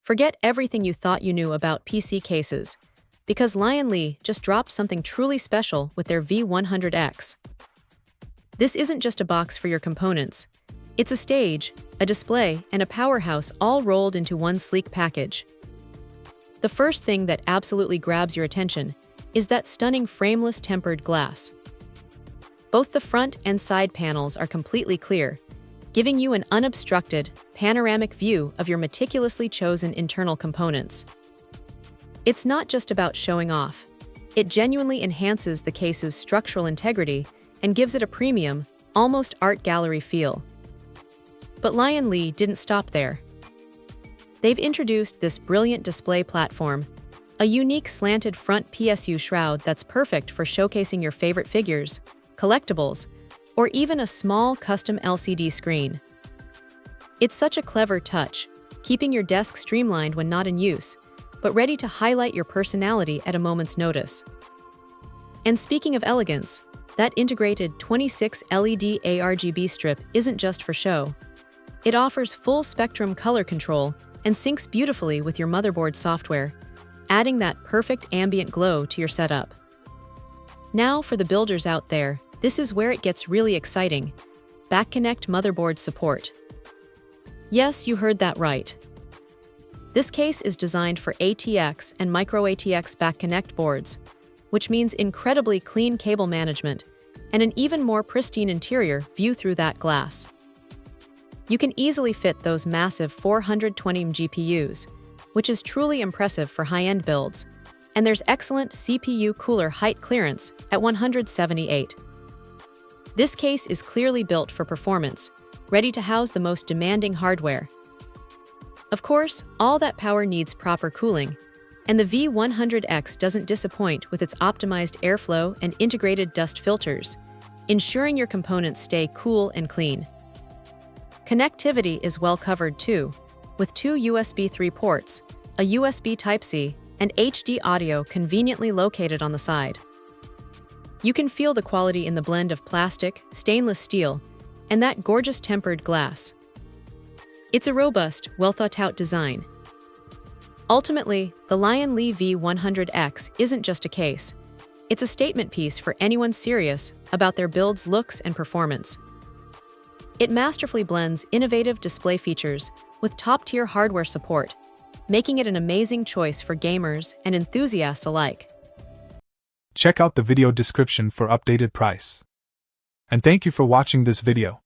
Forget everything you thought you knew about PC cases, because Lian just dropped something truly special with their V100X. This isn't just a box for your components. It's a stage, a display, and a powerhouse all rolled into one sleek package. The first thing that absolutely grabs your attention is that stunning frameless tempered glass. Both the front and side panels are completely clear, giving you an unobstructed, panoramic view of your meticulously chosen internal components. It's not just about showing off. It genuinely enhances the case's structural integrity and gives it a premium, almost art gallery feel. But Lian didn't stop there. They've introduced this brilliant display platform, a unique slanted front PSU shroud that's perfect for showcasing your favorite figures, collectibles, or even a small custom LCD screen. It's such a clever touch, keeping your desk streamlined when not in use, but ready to highlight your personality at a moment's notice. And speaking of elegance, that integrated 26 LED ARGB strip isn't just for show. It offers full-spectrum color control and syncs beautifully with your motherboard software, adding that perfect ambient glow to your setup. Now for the builders out there, this is where it gets really exciting. Back-Connect motherboard support. Yes, you heard that right. This case is designed for ATX and micro ATX back-connect boards, which means incredibly clean cable management and an even more pristine interior view through that glass. You can easily fit those massive 420mm GPUs, which is truly impressive for high-end builds, and there's excellent CPU cooler height clearance at 178. This case is clearly built for performance, ready to house the most demanding hardware. Of course, all that power needs proper cooling, and the V100X doesn't disappoint with its optimized airflow and integrated dust filters, ensuring your components stay cool and clean. Connectivity is well covered too, with 2 USB 3 ports, a USB Type-C, and HD audio conveniently located on the side. You can feel the quality in the blend of plastic, stainless steel, and that gorgeous tempered glass. It's a robust, well-thought-out design. Ultimately, the Lian V100X isn't just a case. It's a statement piece for anyone serious about their build's looks and performance. It masterfully blends innovative display features with top-tier hardware support, making it an amazing choice for gamers and enthusiasts alike. Check out the video description for updated price. And thank you for watching this video.